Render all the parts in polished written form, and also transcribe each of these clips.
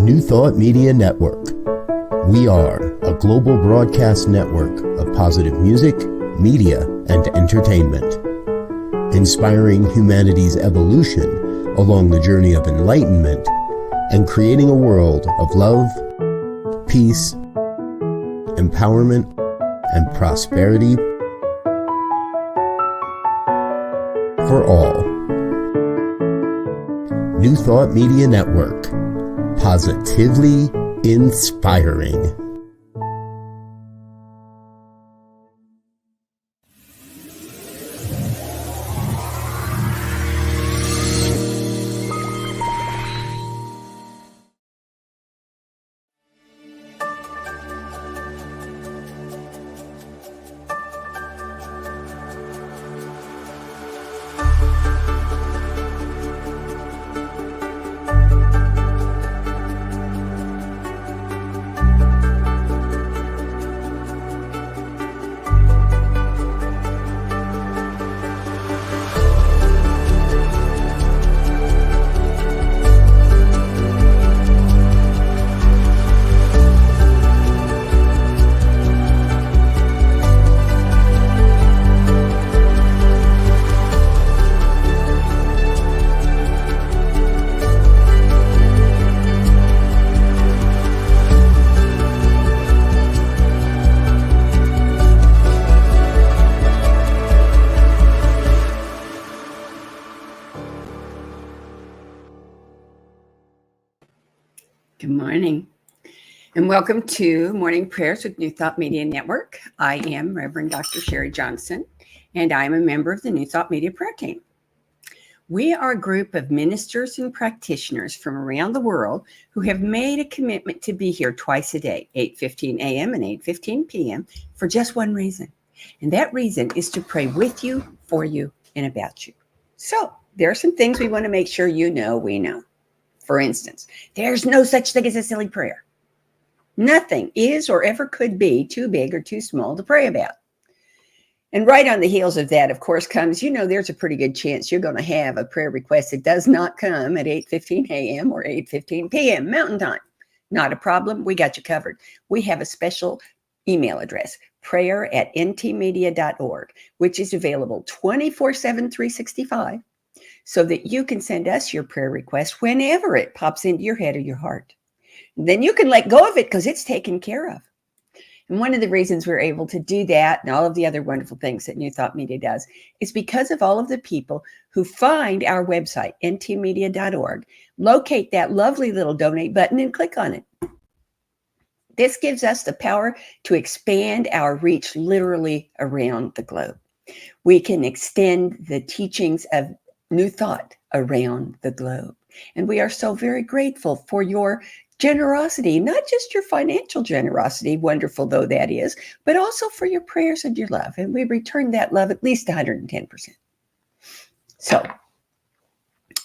New Thought Media Network. We are a global broadcast network of positive music, media, and entertainment, inspiring humanity's evolution along the journey of enlightenment and creating a world of love, peace, empowerment, and prosperity for all. New Thought Media Network. Positively inspiring. Good morning, and welcome to Morning Prayers with New Thought Media Network. I am Reverend Dr. Sharri Johnson, and I am a member of the New Thought Media Prayer Team. We are a group of ministers and practitioners from around the world who have made a commitment to be here twice a day, 8:15 a.m. and 8:15 p.m., for just one reason. And that reason is to pray with you, for you, and about you. So there are some things we want to make sure you know we know. For instance, there's no such thing as a silly prayer. Nothing is or ever could be too big or too small to pray about. And right on the heels of that, of course, comes, there's a pretty good chance you're going to have a prayer request that does not come at 8:15 a.m. or 8:15 p.m. Mountain Time. Not a problem. We got you covered. We have a special email address, prayer@ntmedia.org, which is available 24/7, 365. So that you can send us your prayer request whenever it pops into your head or your heart. Then you can let go of it because it's taken care of. And one of the reasons we're able to do that and all of the other wonderful things that New Thought Media does is because of all of the people who find our website, ntmedia.org, locate that lovely little donate button and click on it. This gives us the power to expand our reach literally around the globe. We can extend the teachings of New Thought around the globe. And we are so very grateful for your generosity, not just your financial generosity, wonderful though that is, but also for your prayers and your love. And we return that love at least 110%. So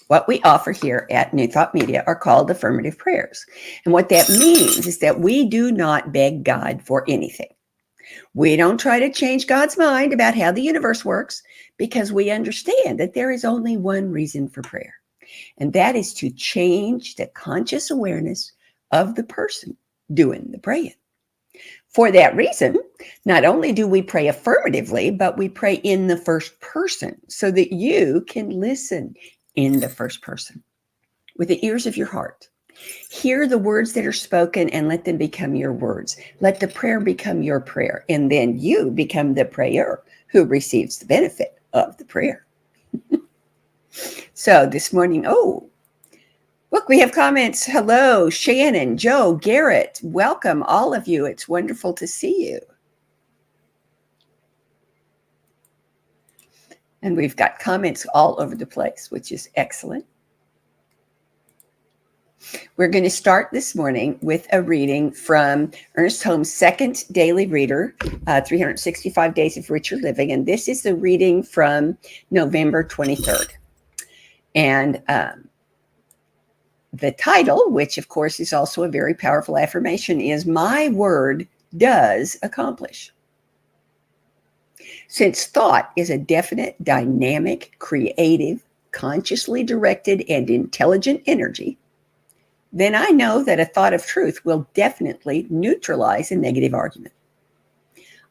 what we offer here at New Thought Media are called affirmative prayers. And what that means is that we do not beg God for anything. We don't try to change God's mind about how the universe works because we understand that there is only one reason for prayer, and that is to change the conscious awareness of the person doing the praying. For that reason, not only do we pray affirmatively, but we pray in the first person so that you can listen in the first person with the ears of your heart. Hear the words that are spoken and let them become your words. Let the prayer become your prayer. And then you become the prayer who receives the benefit of the prayer. So this morning, look, we have comments. Hello, Shannon, Joe, Garrett. Welcome, all of you. It's wonderful to see you. And we've got comments all over the place, which is excellent. We're going to start this morning with a reading from Ernest Holmes' second daily reader, 365 Days of Richer Living. And this is the reading from November 23rd. And the title, which of course is also a very powerful affirmation, is My Word Does Accomplish. Since thought is a definite, dynamic, creative, consciously directed, and intelligent energy, then I know that a thought of truth will definitely neutralize a negative argument.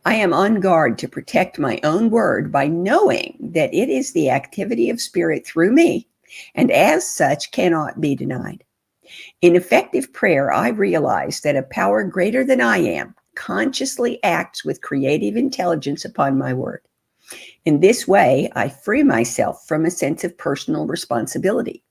I am on guard to protect my own word by knowing that it is the activity of spirit through me, and as such cannot be denied. In effective prayer, I realize that a power greater than I am consciously acts with creative intelligence upon my word. In this way, I free myself from a sense of personal responsibility,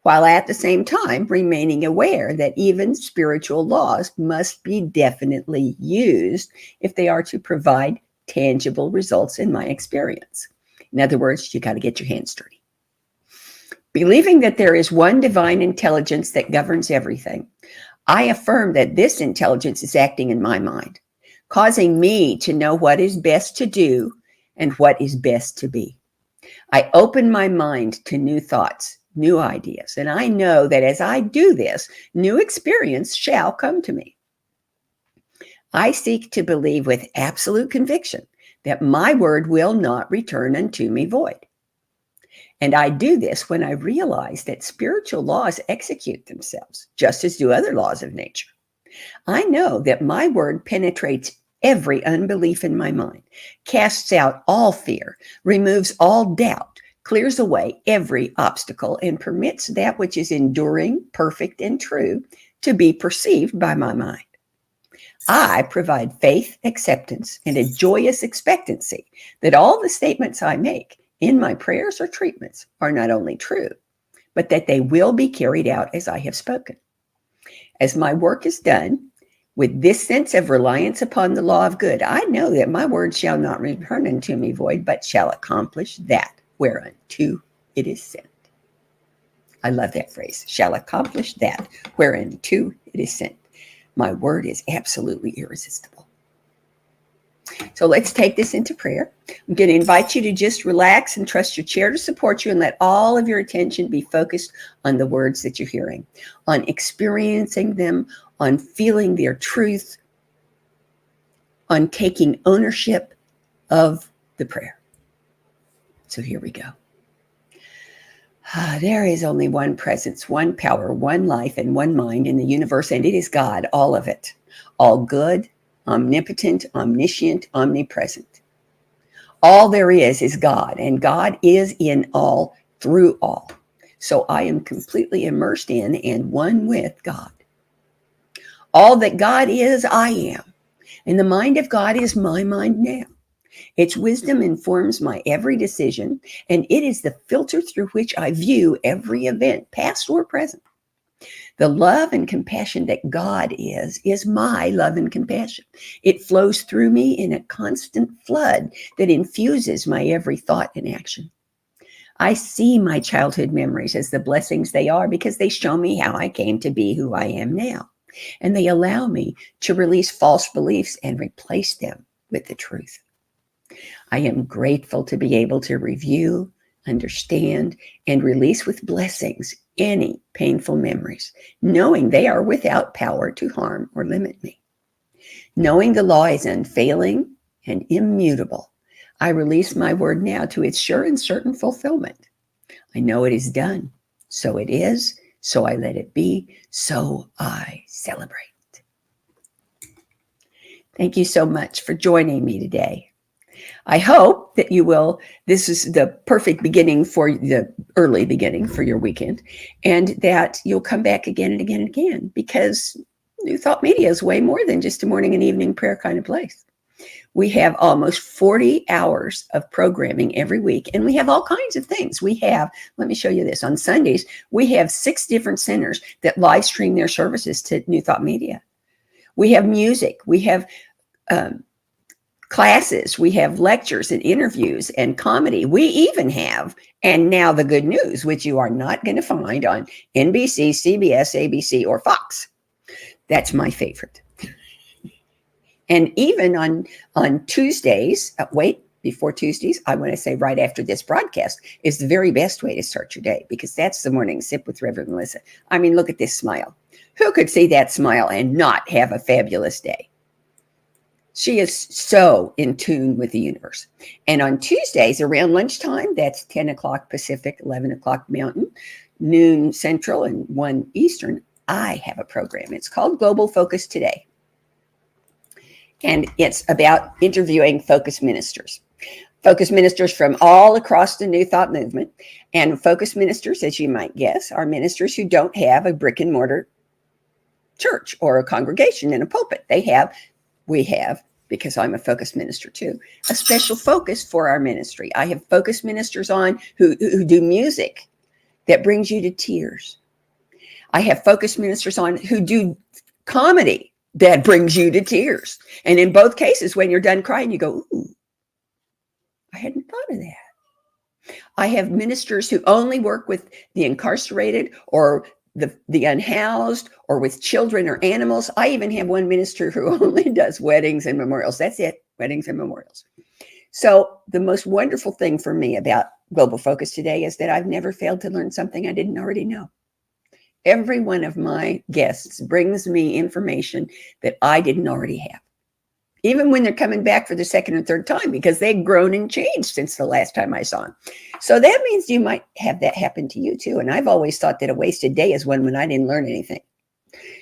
while at the same time remaining aware that even spiritual laws must be definitely used if they are to provide tangible results in my experience. In other words, you got to get your hands dirty. Believing that there is one divine intelligence that governs everything, I affirm that this intelligence is acting in my mind, causing me to know what is best to do and what is best to be. I open my mind to new thoughts, new ideas, and I know that as I do this, new experience shall come to me. I seek to believe with absolute conviction that my word will not return unto me void. And I do this when I realize that spiritual laws execute themselves, just as do other laws of nature. I know that my word penetrates every unbelief in my mind, casts out all fear, removes all doubt, clears away every obstacle, and permits that which is enduring, perfect, and true to be perceived by my mind. I provide faith, acceptance, and a joyous expectancy that all the statements I make in my prayers or treatments are not only true, but that they will be carried out as I have spoken. As my work is done, with this sense of reliance upon the law of good, I know that my word shall not return unto me void, but shall accomplish that whereunto it is sent. I love that phrase, shall accomplish that whereunto it is sent. My word is absolutely irresistible. So let's take this into prayer. I'm going to invite you to just relax and trust your chair to support you and let all of your attention be focused on the words that you're hearing, on experiencing them, on feeling their truth, on taking ownership of the prayer. So here we go. There is only one presence, one power, one life, and one mind in the universe, and it is God, all of it, all good, omnipotent, omniscient, omnipresent. All there is God, and God is in all, through all. So I am completely immersed in and one with God. All that God is, I am. And the mind of God is my mind now. Its wisdom informs my every decision, and it is the filter through which I view every event, past or present. The love and compassion that God is my love and compassion. It flows through me in a constant flood that infuses my every thought and action. I see my childhood memories as the blessings they are because they show me how I came to be who I am now. And they allow me to release false beliefs and replace them with the truth. I am grateful to be able to review, understand, and release with blessings any painful memories, knowing they are without power to harm or limit me. Knowing the law is unfailing and immutable, I release my word now to its sure and certain fulfillment. I know it is done, so it is, so I let it be, so I celebrate. Thank you so much for joining me today. I hope that you will, this is the perfect beginning for the early beginning for your weekend, and that you'll come back again and again and again, because New Thought Media is way more than just a morning and evening prayer kind of place. We have almost 40 hours of programming every week, and we have all kinds of things. We have, let me show you this, on Sundays, we have 6 different centers that live stream their services to New Thought Media. We have music, we have classes, we have lectures and interviews and comedy. We even have, and now the good news, which you are not going to find on NBC, CBS, ABC, or Fox. That's my favorite. And even on Tuesdays, before Tuesdays, I want to say right after this broadcast is the very best way to start your day, because that's the morning sip with Reverend Melissa. I mean, look at this smile. Who could see that smile and not have a fabulous day? She is so in tune with the universe. And on Tuesdays around lunchtime, that's 10 o'clock Pacific, 11 o'clock Mountain, noon Central, and 1 Eastern, I have a program. It's called Global Focus Today. And it's about interviewing focus ministers from all across the New Thought movement. And focus ministers, as you might guess, are ministers who don't have a brick and mortar church or a congregation and a pulpit. We have, because I'm a focus minister too, a special focus for our ministry. I have focus ministers on who do music that brings you to tears. I have focus ministers on who do comedy that brings you to tears. And in both cases, when you're done crying, you go, ooh, I hadn't thought of that. I have ministers who only work with the incarcerated or the unhoused or with children or animals. I even have one minister who only does weddings and memorials. That's it, weddings and memorials. So the most wonderful thing for me about Global Focus Today is that I've never failed to learn something I didn't already know. Every one of my guests brings me information that I didn't already have, even when they're coming back for the second or third time, because they've grown and changed since the last time I saw them. So that means you might have that happen to you too. And I've always thought that a wasted day is one when I didn't learn anything.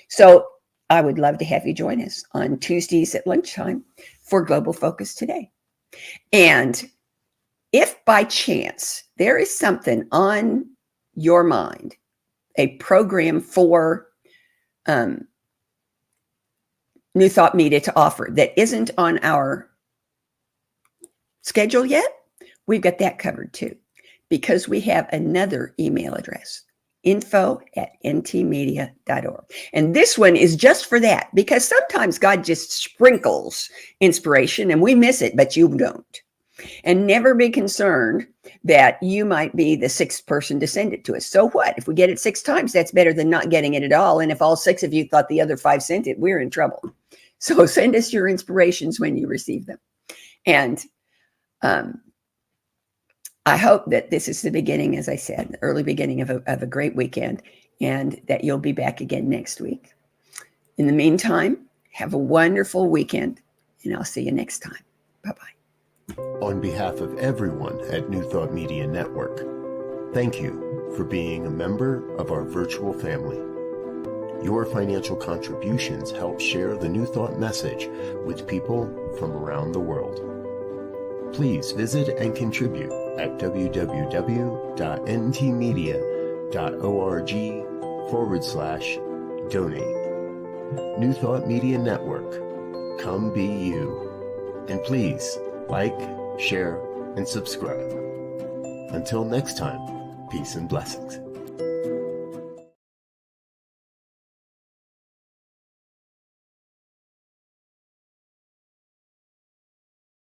So I would love to have you join us on Tuesdays at lunchtime for Global Focus Today. And if by chance there is something on your mind, a program for New Thought Media to offer that isn't on our schedule yet, we've got that covered too, because we have another email address, info@ntmedia.org. And this one is just for that, because sometimes God just sprinkles inspiration and we miss it, but you don't. And never be concerned that you might be the sixth person to send it to us. So what? If we get it 6 times, that's better than not getting it at all. And if all 6 of you thought the other 5 sent it, we're in trouble. So send us your inspirations when you receive them. And I hope that this is the beginning, as I said, the early beginning of a great weekend, and that you'll be back again next week. In the meantime, have a wonderful weekend, and I'll see you next time. Bye-bye. On behalf of everyone at New Thought Media Network, thank you for being a member of our virtual family. Your financial contributions help share the New Thought message with people from around the world. Please visit and contribute at www.ntmedia.org/donate. New Thought Media Network, come be you. And please like, share, and subscribe. Until next time, peace and blessings.